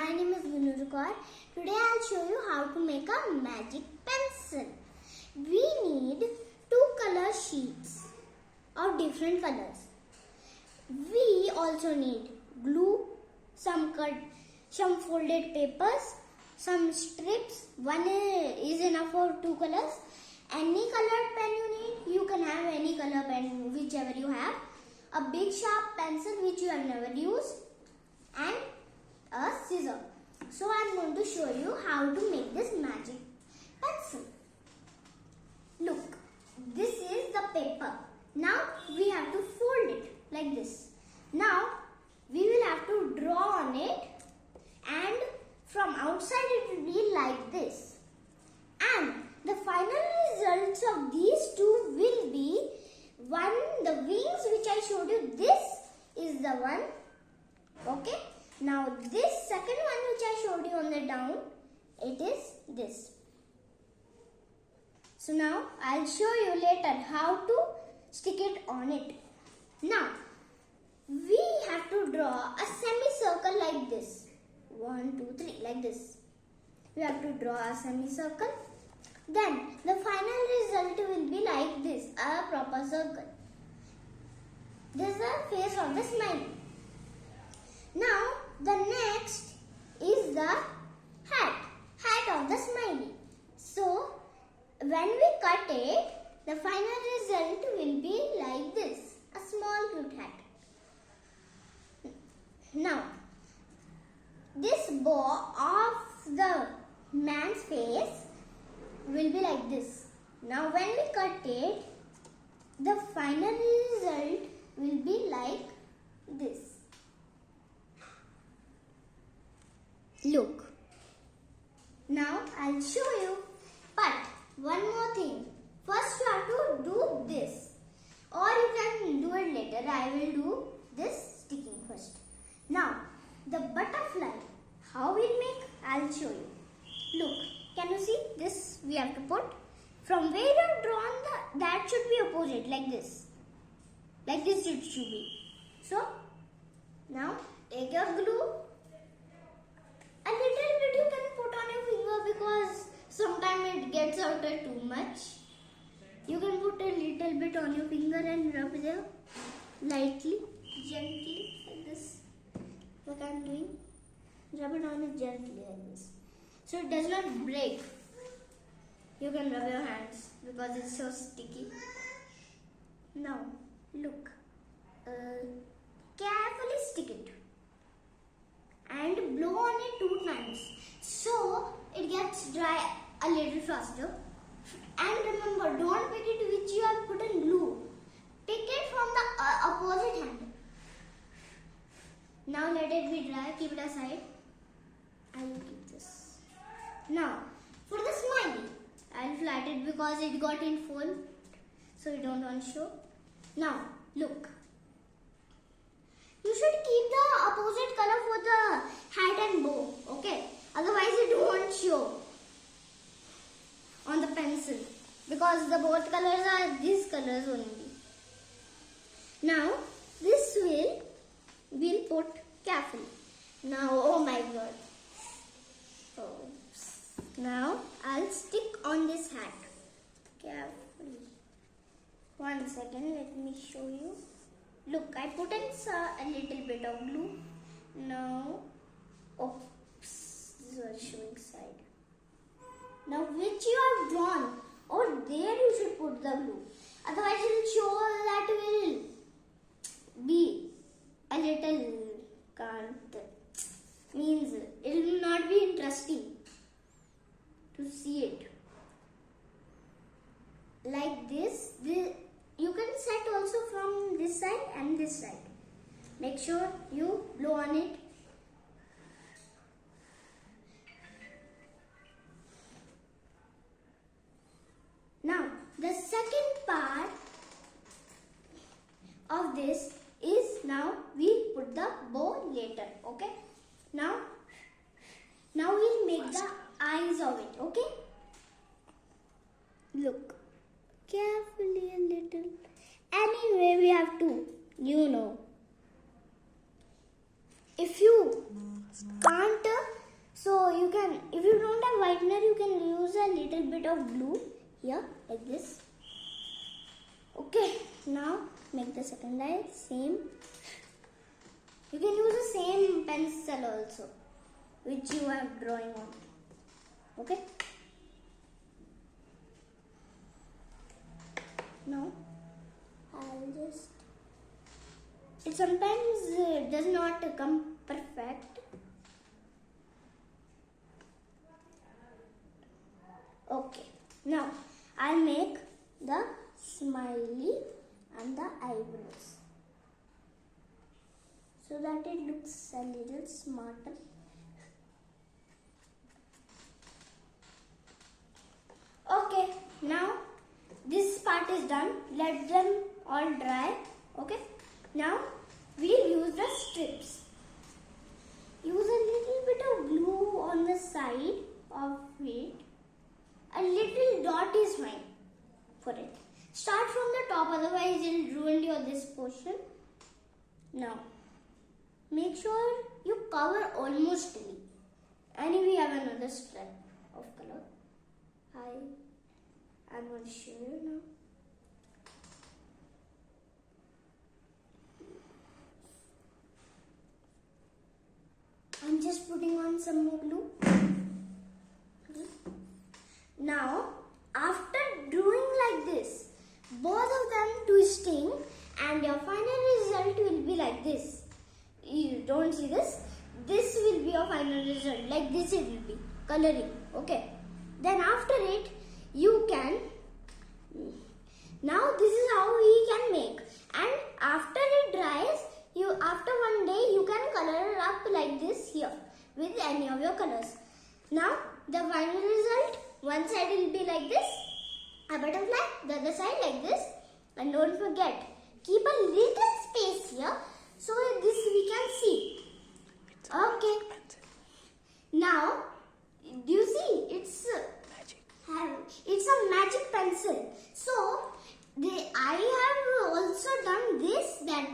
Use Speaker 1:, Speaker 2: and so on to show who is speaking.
Speaker 1: My name is Vinur Kaur. Today I'll show you how to make a magic pencil. We need two color sheets of different colors. We also need glue, some folded papers, some strips. One is enough for two colors. Any colored pen you need, you can have any color pen, whichever you have. A big sharp pencil which you have never used, and a scissor. So I am going to show you how to make this magic pencil. Look, this is the paper. Now we have to fold it like this. Now we will have to draw on it, and from outside it will be like this. And the final results of these two will be the wings which I showed you. This is the one. Okay. Now this second one which I showed you on the down, it is this. So now I'll show you later how to stick it on it. Now we have to draw a semicircle like this. 1, 2, 3 like this. We have to draw a semicircle. Then the final result will be like this, a proper circle. This is the face of the smiley. Now the next is the hat of the smiley. So when we cut it, the final result will be like this, a small cute hat. Now this bow of the man's face will be like this. Now when we cut it, the final result will be like this. Look. Now I'll show you. But one more thing. First you have to do this. Or you can do it later. I will do this sticking first. Now the butterfly. How we'll make? I'll show you. Look. Can you see? This we have to put. From where you have drawn that should be opposite like this. Like this it should be. So now take your glue. A little bit you can put on your finger because sometimes it gets out too much. You can put a little bit on your finger and rub there lightly, gently like this. What I am doing? Rub it on it gently like this. So it does not break. You can rub your hands because it's so sticky. Now look. Carefully stick it. And blow on it 2 times so it gets dry a little faster. And remember, don't pick it which you have put in glue. Pick it from the opposite hand. Now let it be dry. Keep it aside. I will keep this. Now for the smiley, I will flat it because it got in fold, so you don't want to show. Now look. You should keep the opposite color for the hat and bow, okay? Otherwise it won't show on the pencil because the both colors are these colors only. Now this we'll put carefully. Now oh my god. Oops. Now I'll stick on this hat carefully. 1 second, let me show you. Look, I put in a little bit of glue. Now, oops, this was showing side. Now, which you have drawn, or there you should put the glue. Otherwise, it will show that will be a little means it will not be interesting to see it. Like this, you can set also from this side and this side. Make sure you blow on it. Now the second part of this is now we'll put the bow later. Okay. Now we'll make the eyes of it. Okay. Look. Carefully a little. Anyway, we have to, if you can't little bit of glue here like this. Okay, now make the second eye same. You can use the same pencil also which you are drawing on. Okay. Now I'll just. It sometimes does not come perfect. Okay. Now I'll make the smiley and the eyebrows so that it looks a little smarter. Okay, now this part is done. Let them all dry. Okay, now we'll use the strips. Use a little bit of glue on the side of it. A little dot is fine for it. Start from the top, otherwise you'll ruin your this portion. Now, make sure you cover almost. And we have another strip of color. I'm going to show you now. I'm just putting on some more glue. Now, after doing like this, both of them twisting, and your final result will be like this. You don't see this? This will be your final result. Like this it will be. Coloring. Okay. Then after it, you can. Now this is how we can make. And after it dries, after one day you can color it up like this here with any of your colors. Now the final result, one side will be like this, a butterfly, the other side like this. And don't forget, keep a little space here so this we can see. Okay. Now, do you see? It's a magic pencil. So, I have also done this, that